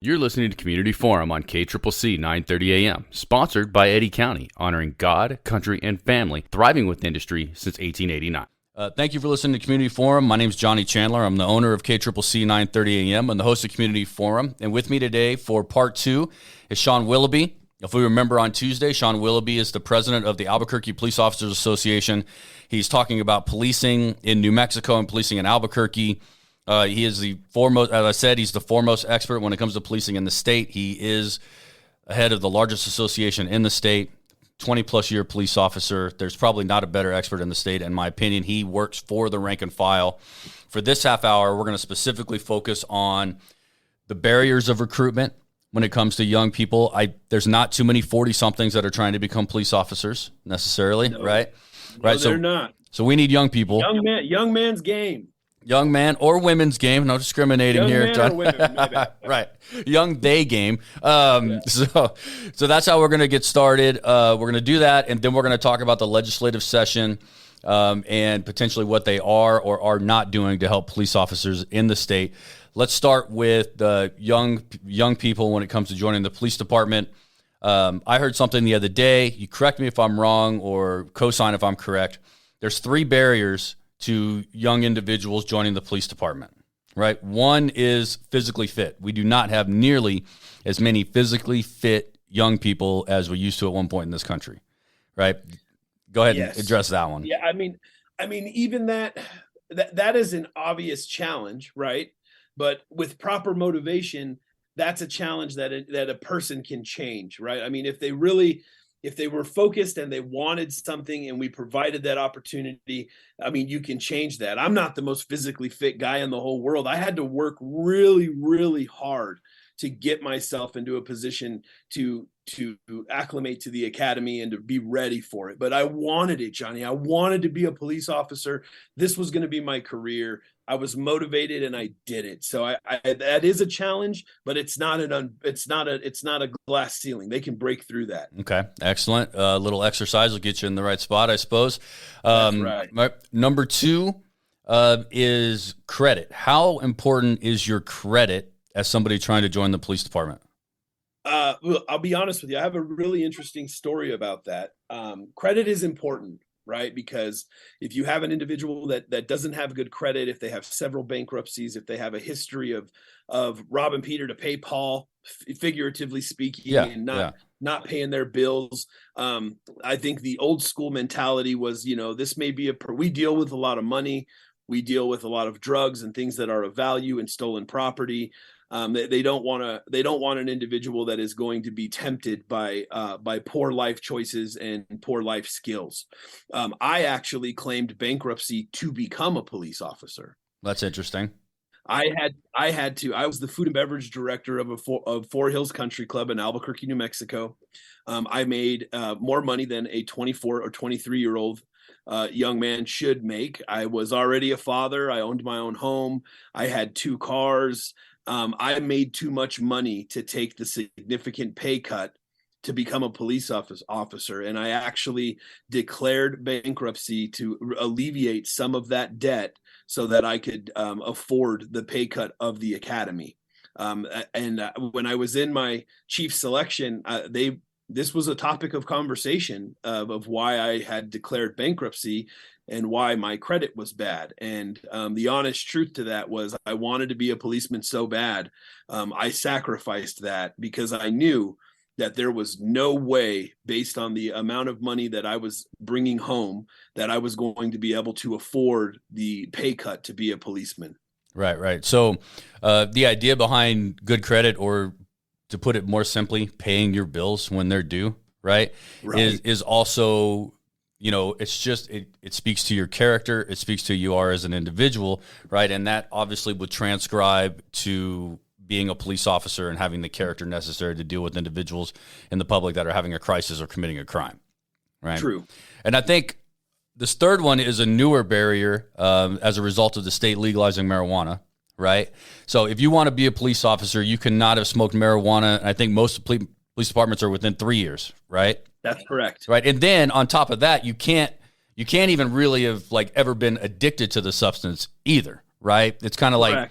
You're listening to Community Forum on KCCC 930 AM, sponsored by Eddy County, honoring God, country, and family, thriving with industry since 1889. Thank you for listening to Community Forum. My name is Johnny Chandler. I'm the owner of KCCC 930 AM and the host of Community Forum. And with me today for part two is Shaun Willoughby. If we remember on Tuesday, Shaun Willoughby is the president of the Albuquerque Police Officers Association. He's talking about policing in New Mexico and policing in Albuquerque. He is the foremost, as I said, he's the foremost expert when it comes to policing in the state. He is head of the largest association in the state, 20-plus year police officer. There's probably not a better expert in the state, in my opinion. He works for the rank and file. For this half hour, we're going to specifically focus on the barriers of recruitment when it comes to young people. There's not too many 40-somethings that are trying to become police officers necessarily, no. right? No, Right. They're not. So we need young people. Young man's game. Young man or women's game. No discriminating Young here. man or women, my bad. Right. Young they game. So that's how we're going to get started. We're going to do that, and then we're going to talk about the legislative session and potentially what they are or are not doing to help police officers in the state. Let's start with the young people when it comes to joining the police department. I heard something the other day. You correct me if I'm wrong or co-sign if I'm correct. There's 3 barriers to young individuals joining the police department, right? One is physically fit. We do not have nearly as many physically fit young people as we used to at one point in this country, right? Go ahead and address that one. Yeah, I mean, even that is an obvious challenge, right? But with proper motivation, that's a challenge that a person can change, right? I mean, if they were focused and they wanted something and we provided that opportunity, I mean, you can change that. I'm not the most physically fit guy in the whole world. I had to work really, really hard to get myself into a position to acclimate to the academy and to be ready for it. But I wanted it, Johnny. I wanted to be a police officer. This was going to be my career. I was motivated and I did it. So I that is a challenge, but it's not a glass ceiling. They can break through that. Okay, excellent. A little exercise will get you in the right spot, I suppose. That's right. Number 2 is credit. How important is your credit as somebody trying to join the police department? Well, I'll be honest with you. I have a really interesting story about that. Credit is important, right? Because if you have an individual that doesn't have good credit, if they have several bankruptcies, if they have a history of robbing Peter to pay Paul, figuratively speaking, and not paying their bills. I think the old school mentality was, this may be we deal with a lot of money. We deal with a lot of drugs and things that are of value and stolen property. They don't want an individual that is going to be tempted by poor life choices and poor life skills. I actually claimed bankruptcy to become a police officer. That's interesting. I was the food and beverage director of Four Hills Country Club in Albuquerque, New Mexico. I made more money than a 24 or 23-year-old young man should make. I was already a father. I owned my own home. I had 2 cars. I made too much money to take the significant pay cut to become a police officer. And I actually declared bankruptcy to alleviate some of that debt so that I could afford the pay cut of the academy. And when I was in my chief selection, this was a topic of conversation of why I had declared bankruptcy and why my credit was bad. And the honest truth to that was I wanted to be a policeman so bad. I sacrificed that because I knew that there was no way, based on the amount of money that I was bringing home, that I was going to be able to afford the pay cut to be a policeman. Right. So the idea behind good credit, or to put it more simply, paying your bills when they're due, right. Is also, it's just, it speaks to your character. It speaks to who you are as an individual, right? And that obviously would transcribe to being a police officer and having the character necessary to deal with individuals in the public that are having a crisis or committing a crime, right? True. And I think this third one is a newer barrier as a result of the state legalizing marijuana, right? So if you want to be a police officer, you cannot have smoked marijuana. I think most police departments are within 3 years, right? That's correct. Right. And then on top of that, you can't even really have ever been addicted to the substance either, right? It's kind of like,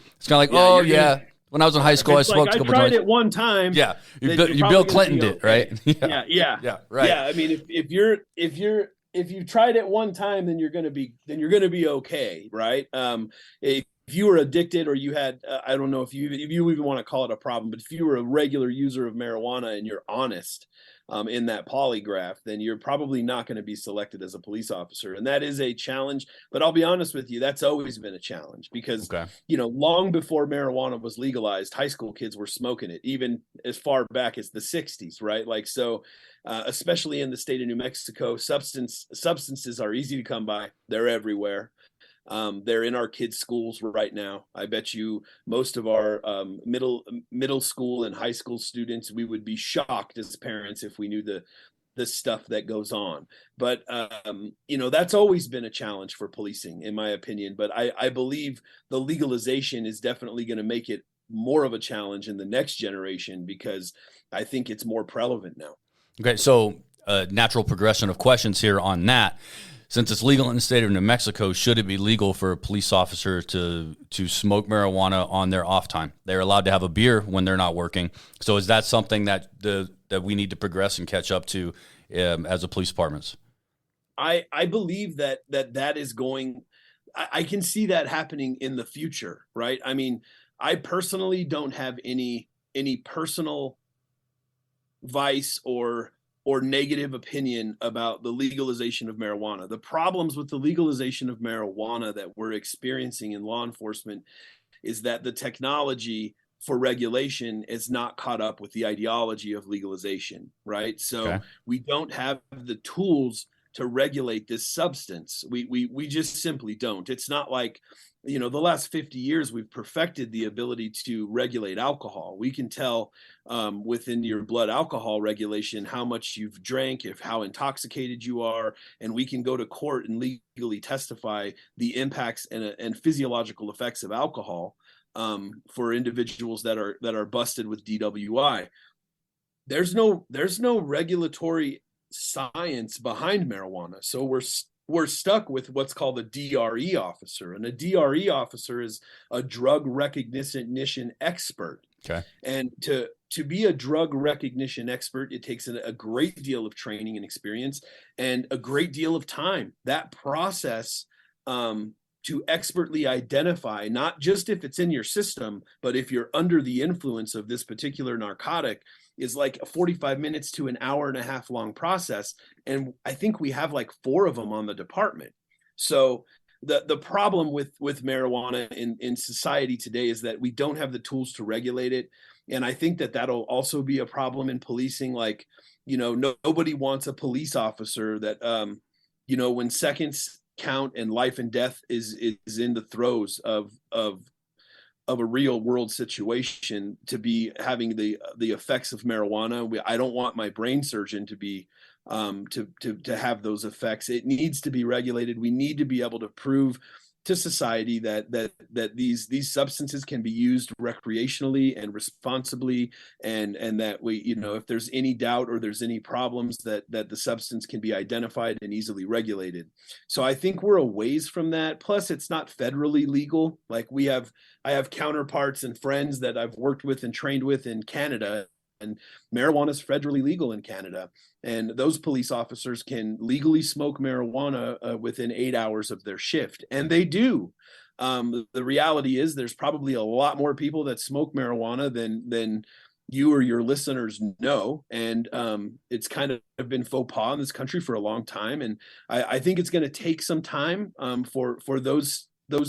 When I was in high school, I smoked a couple I tried joints. it one time. Yeah, you Bill Clinton did, right? Yeah, right. Yeah, I mean, if you tried it one time, then you're gonna be okay, right? If you were addicted or you had, I don't know if you even want to call it a problem, but if you were a regular user of marijuana and you're honest in that polygraph, then you're probably not going to be selected as a police officer. And that is a challenge. But I'll be honest with you, that's always been a challenge because, long before marijuana was legalized, high school kids were smoking it, even as far back as the 60s, right? Like, so especially in the state of New Mexico, substances are easy to come by. They're everywhere. They're in our kids' schools right now. I bet you most of our middle school and high school students, we would be shocked as parents if we knew the stuff that goes on. But that's always been a challenge for policing, in my opinion. But I believe the legalization is definitely going to make it more of a challenge in the next generation because I think it's more prevalent now. Okay, so natural progression of questions here on that. Since it's legal in the state of New Mexico, should it be legal for a police officer to smoke marijuana on their off time? They're allowed to have a beer when they're not working. So is that something that we need to progress and catch up to as a police departments? I believe that is going. I can see that happening in the future, right? I mean, I personally don't have any personal vice or negative opinion about the legalization of marijuana. The problems with the legalization of marijuana that we're experiencing in law enforcement is that the technology for regulation is not caught up with the ideology of legalization, right? So we don't have the tools to regulate this substance. We just simply don't. It's not like, the last 50 years we've perfected the ability to regulate alcohol. We can tell within your blood alcohol regulation how much you've drank, how intoxicated you are, and we can go to court and legally testify the impacts and physiological effects of alcohol for individuals that are busted with DWI. There's no regulatory science behind marijuana, so we're stuck with what's called a DRE officer, and a DRE officer is a drug recognition expert. Okay. And to be a drug recognition expert, it takes a great deal of training and experience and a great deal of time. That process to expertly identify, not just if it's in your system, but if you're under the influence of this particular narcotic, is like a 45 minutes to an hour and a half long process. And I think we have like 4 of them on the department. So the problem with marijuana in society today is that we don't have the tools to regulate it. And I think that'll also be a problem in policing. Like, nobody wants a police officer that, when seconds count and life and death is in the throes of a real world situation, to be having the effects of marijuana. I don't want my brain surgeon to be to have those effects. It needs to be regulated. We need to be able to prove to society that these substances can be used recreationally and responsibly, and that we, if there's any doubt or there's any problems, that the substance can be identified and easily regulated. So I think we're a ways from that. Plus, it's not federally legal. Like I have counterparts and friends that I've worked with and trained with in Canada, and marijuana is federally legal in Canada. And those police officers can legally smoke marijuana within 8 hours of their shift. And they do. The reality is there's probably a lot more people that smoke marijuana than you or your listeners know. And it's kind of been faux pas in this country for a long time. And I think it's going to take some time for those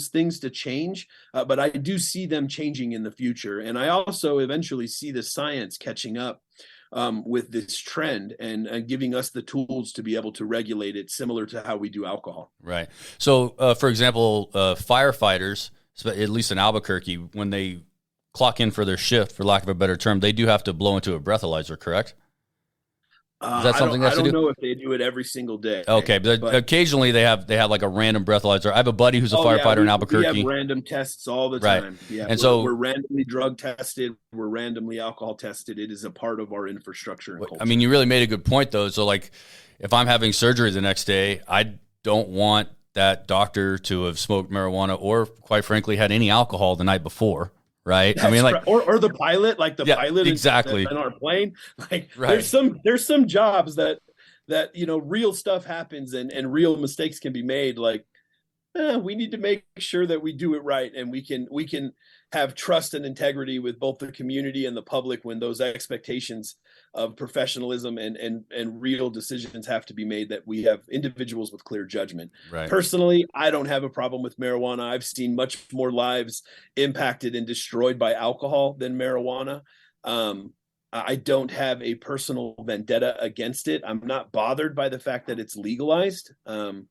things to change, but I do see them changing in the future. And I also eventually see the science catching up with this trend and giving us the tools to be able to regulate it, similar to how we do alcohol. Right. So, for example, firefighters, at least in Albuquerque, when they clock in for their shift, for lack of a better term, they do have to blow into a breathalyzer, correct? Is that something I don't know if they do it every single day. Okay, but occasionally they have like a random breathalyzer. I have a buddy who's a firefighter in Albuquerque. We have random tests all the time. Right. Yeah, and so we're randomly drug tested. We're randomly alcohol tested. It is a part of our infrastructure and culture. I mean, you really made a good point, though. So, like, if I'm having surgery the next day, I don't want that doctor to have smoked marijuana or, quite frankly, had any alcohol the night before. right? I mean, like, or the pilot, like the yeah, pilot exactly. in our plane. Like Right. there's some jobs that real stuff happens and real mistakes can be made. Like we need to make sure that we do it right, and we can have trust and integrity with both the community and the public when those expectations of professionalism and real decisions have to be made, that we have individuals with clear judgment. Right. Personally, I don't have a problem with marijuana. I've seen much more lives impacted and destroyed by alcohol than marijuana. I don't have a personal vendetta against it. I'm not bothered by the fact that it's legalized. But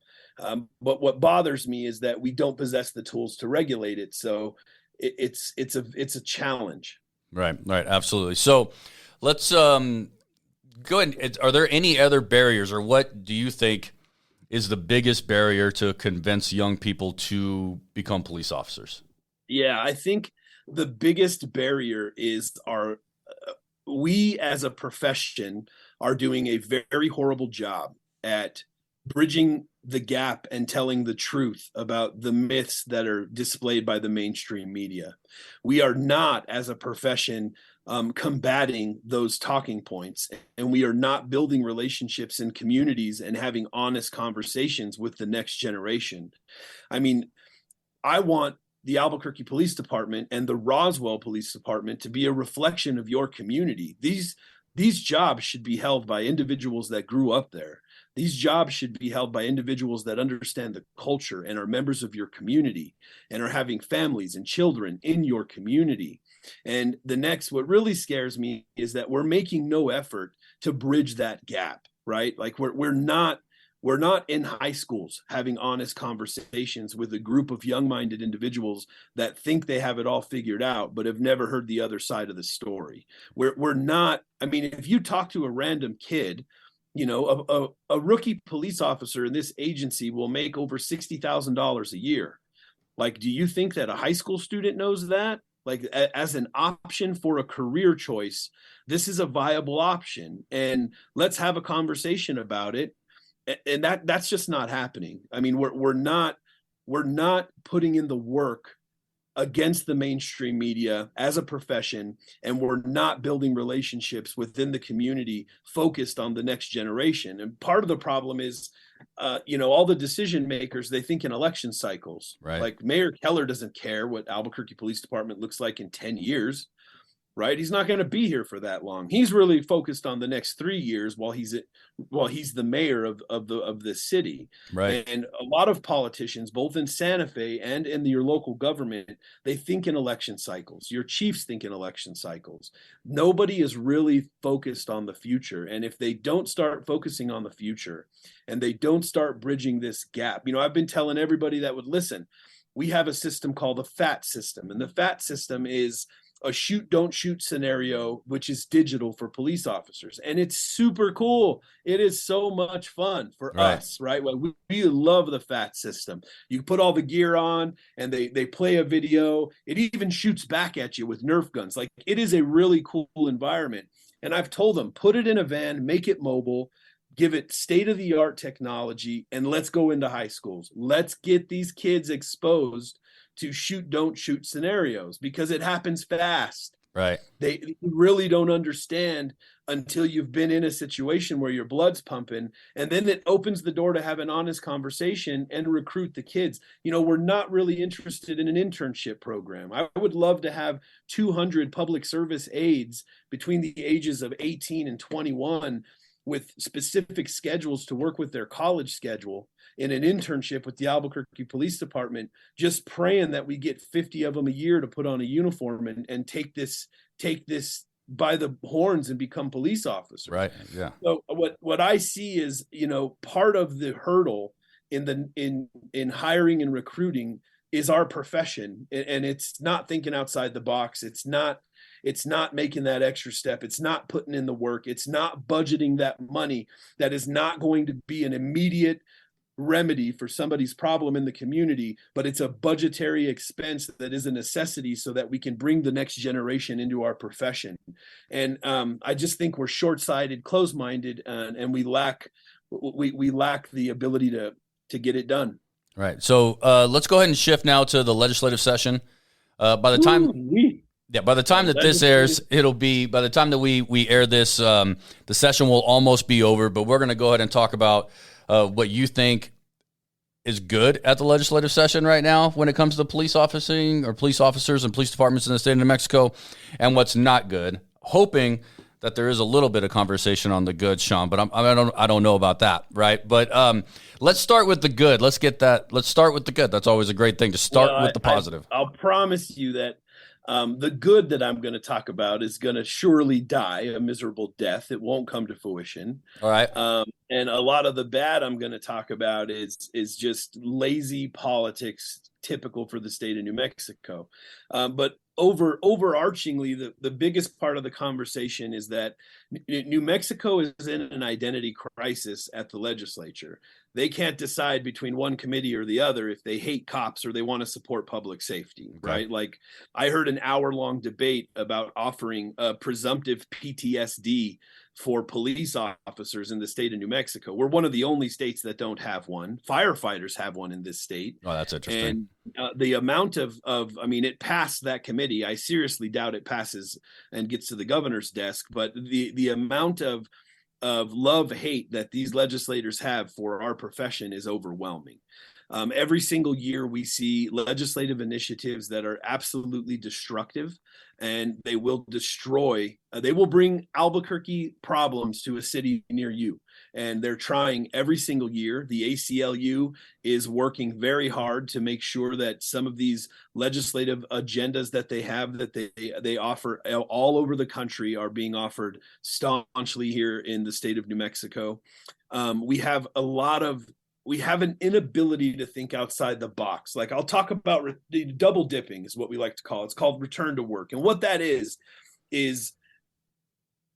what bothers me is that we don't possess the tools to regulate it. So it's a challenge. Right. Absolutely. So let's go ahead. Are there any other barriers, or what do you think is the biggest barrier to convince young people to become police officers? Yeah, I think the biggest barrier is we as a profession are doing a very horrible job at bridging the gap and telling the truth about the myths that are displayed by the mainstream media. We are not, as a profession, combating those talking points, and we are not building relationships in communities and having honest conversations with the next generation. I mean, I want the Albuquerque Police Department and the Roswell Police Department to be a reflection of your community. These jobs should be held by individuals that grew up there. These jobs should be held by individuals that understand the culture and are members of your community and are having families and children in your community. And what really scares me is that we're making no effort to bridge that gap, right? Like we're not in high schools having honest conversations with a group of young-minded individuals that think they have it all figured out, but have never heard the other side of the story. We're not, I mean, if you talk to a random kid, a rookie police officer in this agency will make over $60,000 a year. Like, do you think that a high school student knows that? Like, as an option for a career choice, this is a viable option, and let's have a conversation about it. And that's just not happening. I mean, we're not putting in the work against the mainstream media as a profession, and we're not building relationships within the community focused on the next generation. And part of the problem is, all the decision makers, they think in election cycles. Right. Like Mayor Keller doesn't care what Albuquerque Police Department looks like in 10 years. Right? He's not going to be here for that long. He's really focused on the next 3 years while he's the mayor of the city. Right. And a lot of politicians, both in Santa Fe and in your local government, they think in election cycles. Your chiefs think in election cycles. Nobody is really focused on the future. And if they don't start focusing on the future and they don't start bridging this gap, I've been telling everybody that would listen, we have a system called the FAT system. And the FAT system is a shoot, don't shoot scenario, which is digital for police officers. And it's super cool. It is so much fun for us, right? Well, we love the FAT system. You put all the gear on and they play a video. It even shoots back at you with Nerf guns. Like, it is a really cool environment. And I've told them, put it in a van, make it mobile, give it state-of-the-art technology, and let's go into high schools. Let's get these kids exposed to shoot, don't shoot scenarios, because it happens fast. Right. They really don't understand until you've been in a situation where your blood's pumping, and then it opens the door to have an honest conversation and recruit the kids. We're not really interested in an internship program. I would love to have 200 public service aides between the ages of 18 and 21 with specific schedules to work with their college schedule in an internship with the Albuquerque Police Department, just praying that we get 50 of them a year to put on a uniform and take this by the horns and become police officers. Right. Yeah. So what I see is, part of the hurdle in hiring and recruiting is our profession, and it's not thinking outside the box. It's not making that extra step. It's not putting in the work. It's not budgeting that money that is not going to be an immediate remedy for somebody's problem in the community, but it's a budgetary expense that is a necessity so that we can bring the next generation into our profession. And I just think we're short-sighted, closed-minded, and we lack the ability to get it done. Right. So let's go ahead and shift now to the legislative session. By the time by the time that this airs, it'll be by the time that we air this, the session will almost be over. But we're going to go ahead and talk about what you think is good at the legislative session right now when it comes to police officing or police officers and police departments in the state of New Mexico, and what's not good. Hoping that there is a little bit of conversation on the good, Shaun, but I don't know about that, right? But let's start with the good. Let's start with the good. That's always a great thing to start with the positive. I'll promise you that the good that I'm going to talk about is going to surely die a miserable death. It won't come to fruition. All right. And a lot of the bad I'm going to talk about is just lazy politics, typical for the state of New Mexico. But overarchingly, the biggest part of the conversation is that New Mexico is in an identity crisis at the legislature. They can't decide between one committee or the other if they hate cops or they want to support public safety, right? Like I heard an hour-long debate about offering a presumptive PTSD for police officers in the state of New Mexico. We're one of the only states that don't have one. Firefighters have one in this state. Oh, that's interesting. And the amount it passed that committee. I seriously doubt it passes and gets to the governor's desk, but the amount of love-hate that these legislators have for our profession is overwhelming. Every single year we see legislative initiatives that are absolutely destructive, and they will bring Albuquerque problems to a city near you. And they're trying every single year. The ACLU is working very hard to make sure that some of these legislative agendas that they have, that they offer all over the country, are being offered staunchly here in the state of New Mexico. We have an inability to think outside the box. Like I'll talk about double dipping is what we like to call it. It's called return to work. And what that is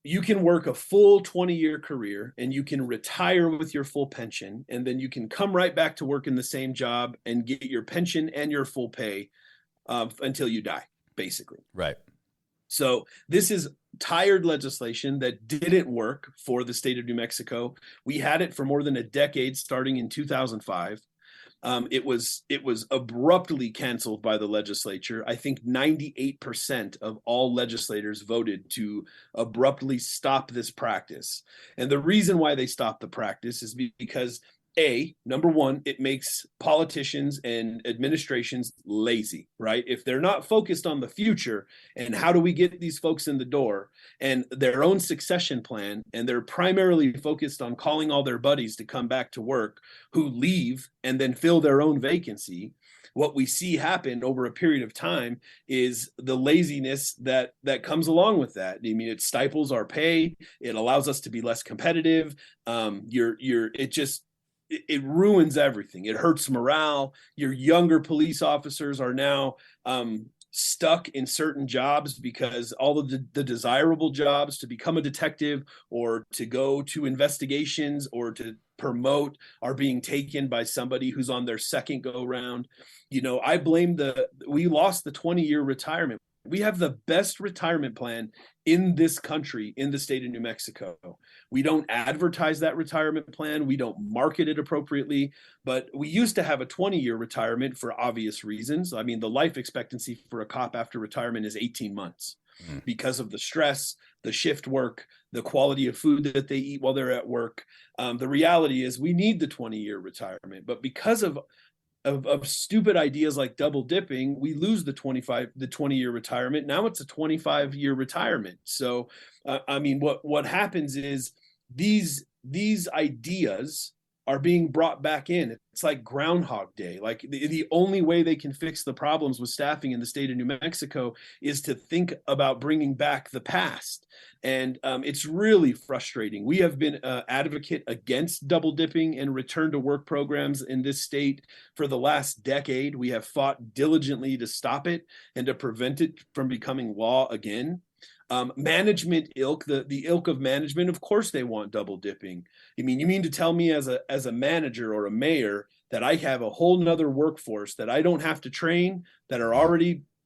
you can work a full 20-year career and you can retire with your full pension. And then you can come right back to work in the same job and get your pension and your full pay until you die, basically. Right. So this is tired legislation that didn't work for the state of New Mexico. We had it for more than a decade, starting in 2005. It was abruptly canceled by the legislature. I think 98% of all legislators voted to abruptly stop this practice. And the reason why they stopped the practice is because number one, it makes politicians and administrations lazy, right? If they're not focused on the future and how do we get these folks in the door and their own succession plan, and they're primarily focused on calling all their buddies to come back to work who leave and then fill their own vacancy, what we see happen over a period of time is the laziness that comes along with that. I mean, it stifles our pay. It allows us to be less competitive. It ruins everything. It hurts morale. Your younger police officers are now stuck in certain jobs because all of the desirable jobs to become a detective or to go to investigations or to promote are being taken by somebody who's on their second go round. I blame we lost the 20-year retirement. We have the best retirement plan in this country, in the state of New Mexico. We don't advertise that retirement plan. We don't market it appropriately, but we used to have a 20-year retirement for obvious reasons. I mean, the life expectancy for a cop after retirement is 18 months because of the stress, the shift work, the quality of food that they eat while they're at work. The reality is we need the 20-year retirement, but because of stupid ideas like double dipping, we lose the 20-year retirement. Now it's a 25-year retirement. So, what happens is these ideas are being brought back in. It's like Groundhog Day. Like the only way they can fix the problems with staffing in the state of New Mexico is to think about bringing back the past. And it's really frustrating. We have been an advocate against double dipping and return to work programs in this state for the last decade. We have fought diligently to stop it and to prevent it from becoming law again. Management ilk, the ilk of management, of course they want double dipping. I mean, you mean to tell me as a manager or a mayor that I have a whole nother workforce that I don't have to train, that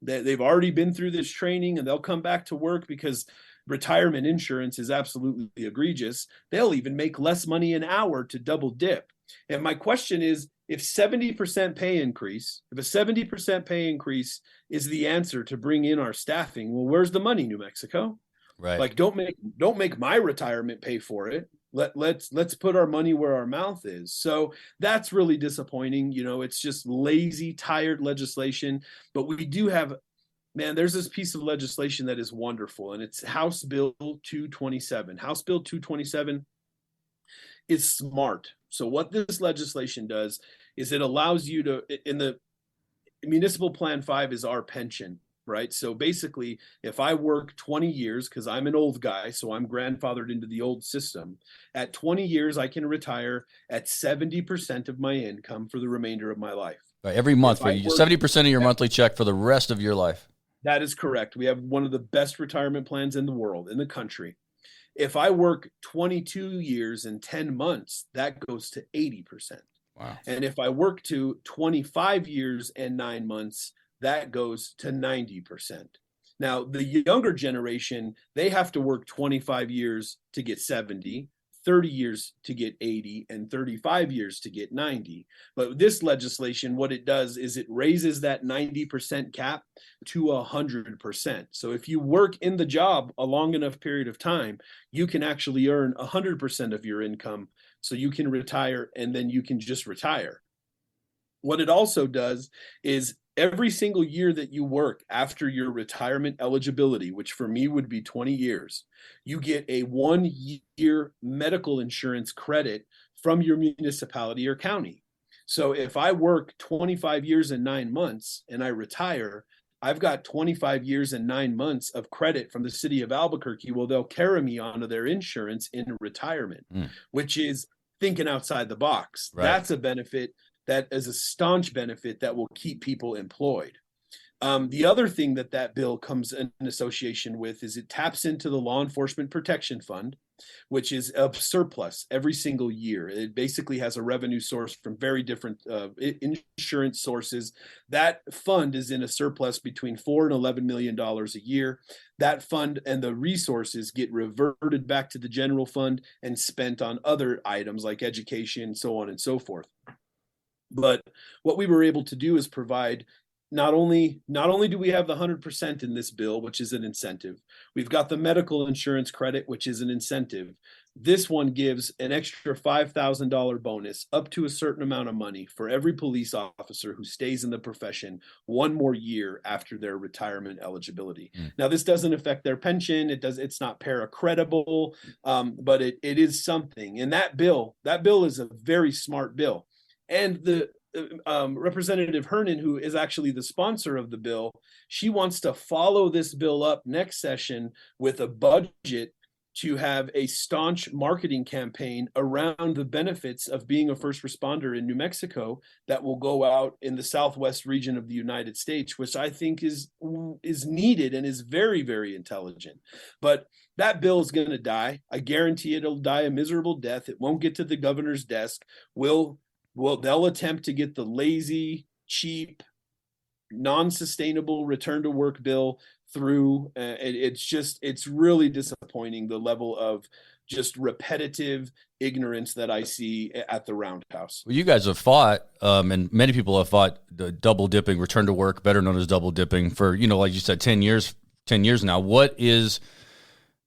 they've already been through this training and they'll come back to work because retirement insurance is absolutely egregious. They'll even make less money an hour to double dip. And my question is, if 70% pay increase, if a 70% pay increase is the answer to bring in our staffing, well, where's the money, New Mexico? Right. Like, don't make my retirement pay for it. Let's put our money where our mouth is. So that's really disappointing. It's just lazy, tired legislation. But we do have, man, there's this piece of legislation that is wonderful, and it's House Bill 227. House Bill 227 is smart. So what this legislation does is it allows you to, in the Municipal Plan 5 is our pension, right? So basically, if I work 20 years, because I'm an old guy, so I'm grandfathered into the old system, at 20 years, I can retire at 70% of my income for the remainder of my life. Right. Every month for you, 70% of your monthly check for the rest of your life. That is correct. We have one of the best retirement plans in the world, in the country. If I work 22 years and 10 months, that goes to 80%. Wow. And if I work to 25 years and 9 months, that goes to 90%. Now, the younger generation, they have to work 25 years to get 70, 30 years to get 80, and 35 years to get 90. But this legislation, what it does is it raises that 90% cap to 100%. So if you work in the job a long enough period of time, you can actually earn 100% of your income. So you can retire, and then you can just retire. What it also does is every single year that you work after your retirement eligibility, which for me would be 20 years, you get a 1-year medical insurance credit from your municipality or county. So if I work 25 years and 9 months and I retire, I've got 25 years and 9 months of credit from the city of Albuquerque. Well, they'll carry me onto their insurance in retirement, which is thinking outside the box. Right. That's a benefit that is a staunch benefit that will keep people employed. The other thing that bill comes in association with is it taps into the Law Enforcement Protection Fund, which is a surplus every single year. It basically has a revenue source from very different insurance sources. That fund is in a surplus between $4 and $11 million a year. That fund and the resources get reverted back to the general fund and spent on other items like education, so on and so forth. But what we were able to do is provide not only do we have the 100% in this bill, which is an incentive, we've got the medical insurance credit, which is an incentive. This one gives an extra $5,000 bonus up to a certain amount of money for every police officer who stays in the profession one more year after their retirement eligibility. Now, this doesn't affect their pension. It's not para-credible, but it is something. And that bill is a very smart bill. And the Representative Hernan, who is actually the sponsor of the bill, she wants to follow this bill up next session with a budget to have a staunch marketing campaign around the benefits of being a first responder in New Mexico that will go out in the southwest region of the United States, which I think is needed and is very, very intelligent. But that bill is going to die. I guarantee it'll die a miserable death. It won't get to the governor's desk. They'll attempt to get the lazy, cheap, non-sustainable return to work bill through. It's really disappointing, the level of just repetitive ignorance that I see at the Roundhouse. Well, you guys have fought, and many people have fought the double dipping, return to work, better known as double dipping, for, like you said, 10 years now. What is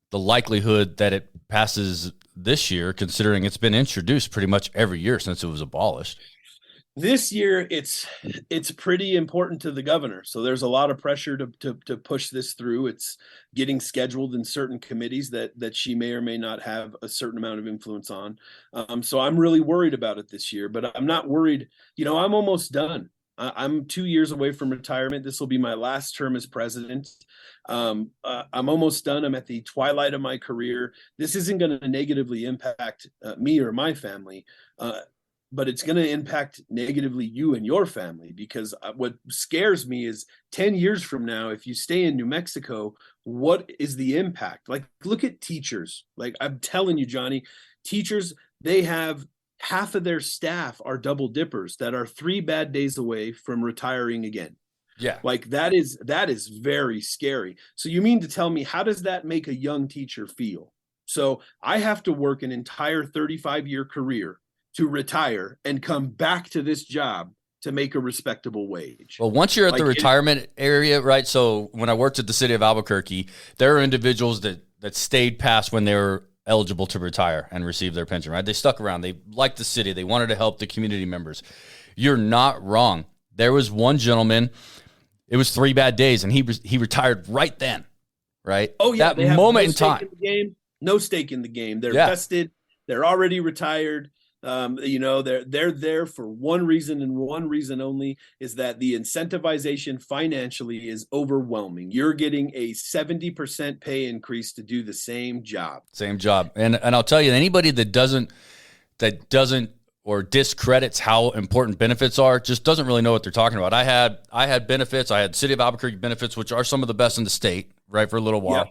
the likelihood that it passes this year, considering it's been introduced pretty much every year since it was abolished? This year, it's pretty important to the governor. So there's a lot of pressure to push this through. It's getting scheduled in certain committees that she may or may not have a certain amount of influence on. So I'm really worried about it this year, but I'm not worried. I'm almost done. I'm 2 years away from retirement. This will be my last term as president. I'm almost done. I'm at the twilight of my career. This isn't going to negatively impact me or my family, but it's going to impact negatively you and your family, because what scares me is 10 years from now, if you stay in New Mexico, what is the impact? Like, look at teachers. Like, I'm telling you, Johnny, teachers, they have half of their staff are double dippers that are 3 bad days away from retiring again. Yeah. Like, that is very scary. So you mean to tell me, how does that make a young teacher feel? So I have to work an entire 35-year career to retire and come back to this job to make a respectable wage. Well, once you're at the retirement area, right? So when I worked at the city of Albuquerque, there are individuals that stayed past when they were eligible to retire and receive their pension, right? They stuck around. They liked the city. They wanted to help the community members. You're not wrong. There was one gentleman, it was 3 bad days, and he retired right then, right? Oh, yeah. That moment in time. No stake in the game. They're vested. They're already retired. They're there for one reason and one reason only, is that the incentivization financially is overwhelming. You're getting a 70% pay increase to do the same job. And I'll tell you, anybody that doesn't or discredits how important benefits are just doesn't really know what they're talking about. I had benefits. I had City of Albuquerque benefits, which are some of the best in the state, right, for a little while.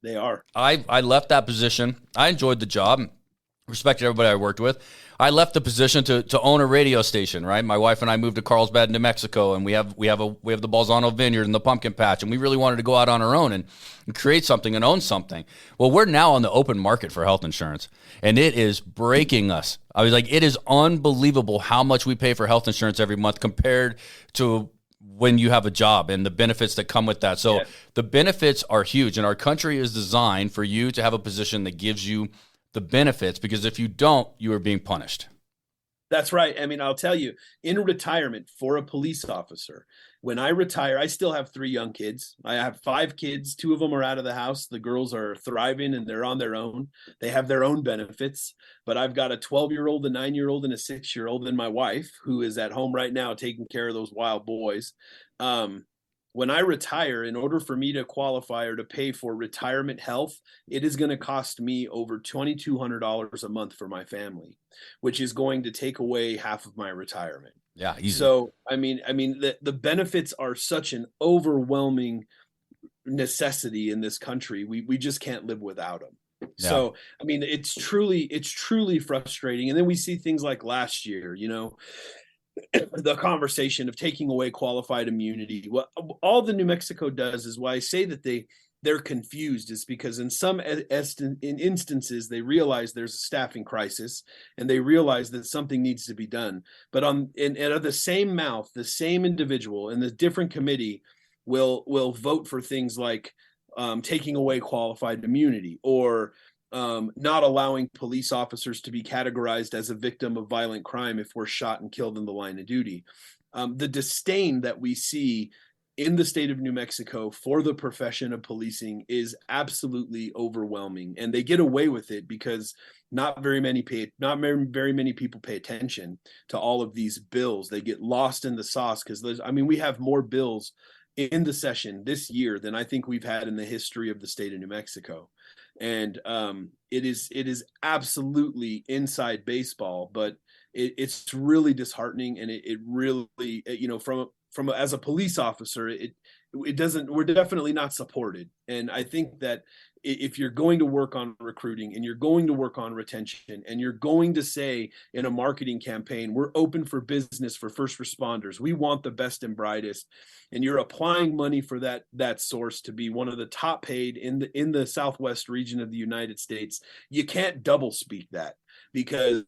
Yeah, they are. I left that position. I enjoyed the job. Respected everybody I worked with. I left the position to own a radio station, right? My wife and I moved to Carlsbad, New Mexico, and we have the Balzano Vineyard and the pumpkin patch, and we really wanted to go out on our own and create something and own something. Well, we're now on the open market for health insurance, and it is breaking us. I was like, it is unbelievable how much we pay for health insurance every month compared to when you have a job and the benefits that come with that. So the benefits are huge, and our country is designed for you to have a position that gives you the benefits, because if you don't, you are being punished. That's right. I mean, I'll tell you, in retirement for a police officer, when I retire, I still have 3 young kids. I have 5 kids. 2 of them are out of the house. The girls are thriving and they're on their own. They have their own benefits. But I've got a 12-year-old, a 9-year-old, and a 6-year-old, and my wife, who is at home right now taking care of those wild boys. When I retire, in order for me to qualify or to pay for retirement health, it is going to cost me over $2,200 a month for my family, which is going to take away half of my retirement. Yeah. Easy. So, I mean, the benefits are such an overwhelming necessity in this country. We just can't live without them. Yeah. So, I mean, it's truly frustrating. And then we see things like last year, the conversation of taking away qualified immunity. What all the New Mexico does is why I say that they're confused, is because in some instances they realize there's a staffing crisis and they realize that something needs to be done. But out of the same mouth, the same individual in the different committee will vote for things like taking away qualified immunity, or not allowing police officers to be categorized as a victim of violent crime if we're shot and killed in the line of duty. The disdain that we see in the state of New Mexico for the profession of policing is absolutely overwhelming, and they get away with it because not very many people pay attention to all of these bills. They get lost in the sauce because we have more bills in the session this year than I think we've had in the history of the state of New Mexico. And it is absolutely inside baseball, but it's really disheartening, and it really, from as a police officer, it doesn't, we're definitely not supported. And I think that if you're going to work on recruiting and you're going to work on retention and you're going to say in a marketing campaign, we're open for business for first responders, we want the best and brightest, and you're applying money for that source to be one of the top paid in the Southwest region of the United States, you can't double speak that, because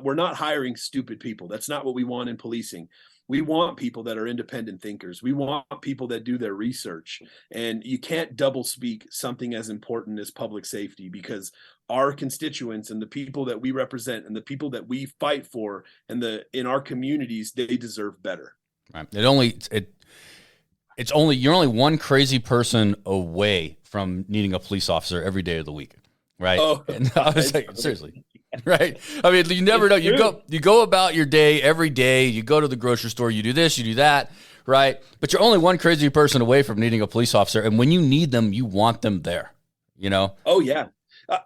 we're not hiring stupid people. That's not what we want in policing. We want people that are independent thinkers. We want people that do their research. And you can't double speak something as important as public safety, because our constituents and the people that we represent and the people that we fight for and in our communities, they deserve better. Right. You're only one crazy person away from needing a police officer every day of the week. Right. Oh, and I was like, seriously. Right. I mean, you never know. You go about your day every day. You go to the grocery store. You do this. You do that. Right. But you're only one crazy person away from needing a police officer. And when you need them, you want them there. Oh, yeah.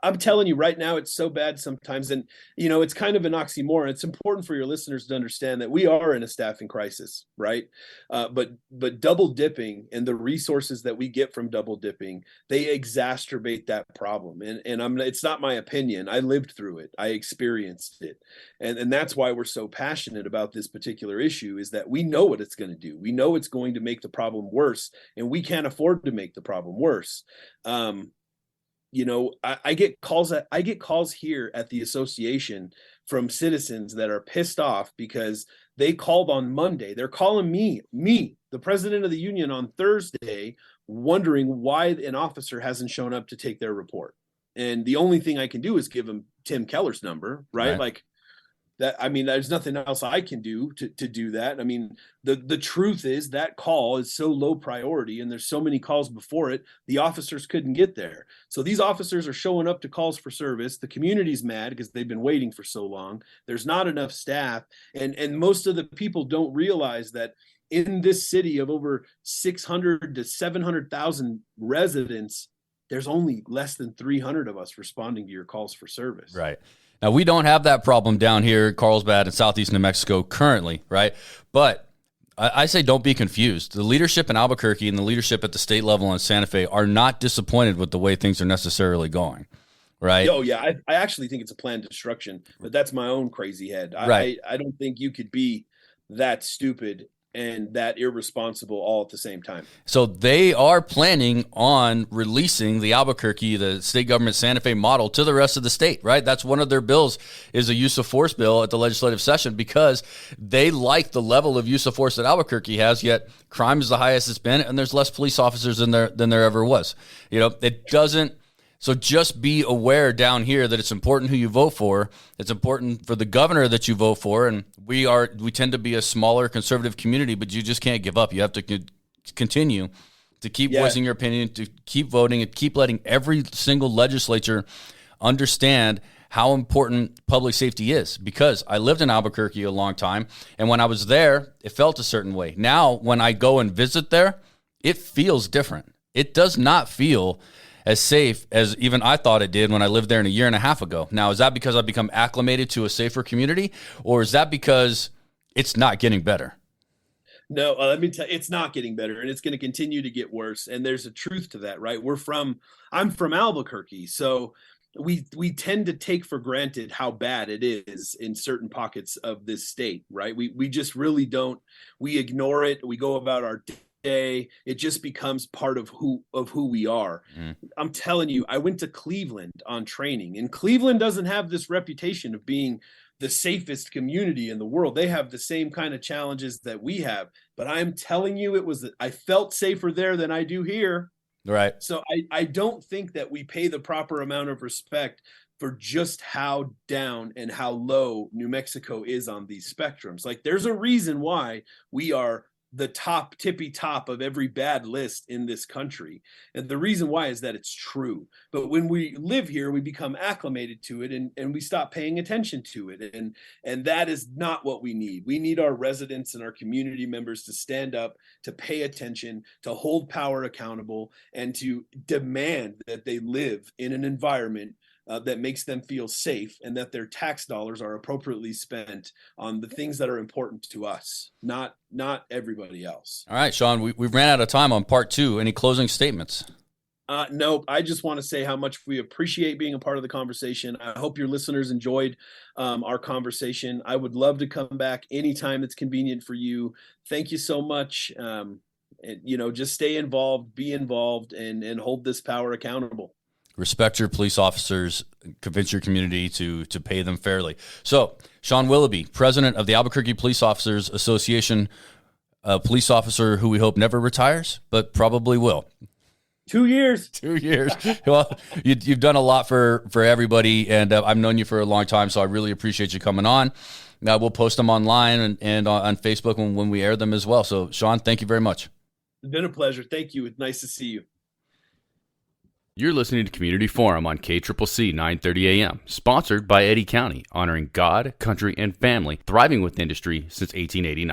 I'm telling you right now, it's so bad sometimes. And, it's kind of an oxymoron. It's important for your listeners to understand that we are in a staffing crisis, right? But double dipping and the resources that we get from double dipping, they exacerbate that problem. And it's not my opinion. I lived through it. I experienced it. And that's why we're so passionate about this particular issue, is that we know what it's going to do. We know it's going to make the problem worse, and we can't afford to make the problem worse. I get calls here at the association from citizens that are pissed off because they called on Monday. They're calling me, the president of the union, on Thursday, wondering why an officer hasn't shown up to take their report. And the only thing I can do is give them Tim Keller's number, right? Like that. I mean, there's nothing else I can do to do that. I mean, the truth is that call is so low priority and there's so many calls before it, the officers couldn't get there. So these officers are showing up to calls for service. The community's mad because they've been waiting for so long. There's not enough staff. And most of the people don't realize that in this city of over 600 to 700,000 residents, there's only less than 300 of us responding to your calls for service. Right. Now, we don't have that problem down here in Carlsbad and southeast New Mexico currently, right? But I say don't be confused. The leadership in Albuquerque and the leadership at the state level in Santa Fe are not disappointed with the way things are necessarily going, right? Oh, yeah. I actually think it's a planned destruction, but that's my own crazy head. Right. I don't think you could be that stupid and that irresponsible all at the same time. So they are planning on releasing the Albuquerque, the state government Santa Fe model, to the rest of the state, right? That's one of their bills, is a use of force bill at the legislative session, because they like the level of use of force that Albuquerque has, yet crime is the highest it's been, and there's less police officers than there ever was. It doesn't. So just be aware down here that it's important who you vote for. It's important for the governor that you vote for. And we tend to be a smaller conservative community, but you just can't give up. You have to continue to keep voicing your opinion, to keep voting, and keep letting every single legislature understand how important public safety is. Because I lived in Albuquerque a long time, and when I was there, it felt a certain way. Now, when I go and visit there, it feels different. It does not feel as safe as even I thought it did when I lived there a year and a half ago. Now, is that because I've become acclimated to a safer community, or is that because it's not getting better? No, let me tell you, it's not getting better, and it's going to continue to get worse. And there's a truth to that, right? I'm from Albuquerque, so we tend to take for granted how bad it is in certain pockets of this state, right? We just really don't. We ignore it. We go about our day. It just becomes part of who we are. I'm telling you, I went to Cleveland on training, and Cleveland doesn't have this reputation of being the safest community in the world. They have the same kind of challenges that we have, but I'm telling you, I felt safer there than I do here. Right. So I don't think that we pay the proper amount of respect for just how down and how low New Mexico is on these spectrums. Like, there's a reason why we are the tippy top of every bad list in this country. And the reason why is that it's true. But when we live here, we become acclimated to it, and we stop paying attention to it. And that is not what we need. We need our residents and our community members to stand up, to pay attention, to hold power accountable, and to demand that they live in an environment that makes them feel safe, and that their tax dollars are appropriately spent on the things that are important to us, not everybody else. All right, Shaun, we ran out of time on part 2. Any closing statements? Nope. I just want to say how much we appreciate being a part of the conversation. I hope your listeners enjoyed our conversation. I would love to come back anytime that's convenient for you. Thank you so much. Just stay involved, be involved, and hold this power accountable. Respect your police officers, convince your community to pay them fairly. So, Shaun Willoughby, president of the Albuquerque Police Officers Association, a police officer who we hope never retires, but probably will. 2 years. 2 years. Well, you've done a lot for everybody, and I've known you for a long time, so I really appreciate you coming on. Now, we'll post them online and on Facebook when we air them as well. So, Shaun, thank you very much. It's been a pleasure. Thank you. It's nice to see you. You're listening to Community Forum on KCCC 930 AM, sponsored by Eddy County, honoring God, country, and family, thriving with industry since 1889.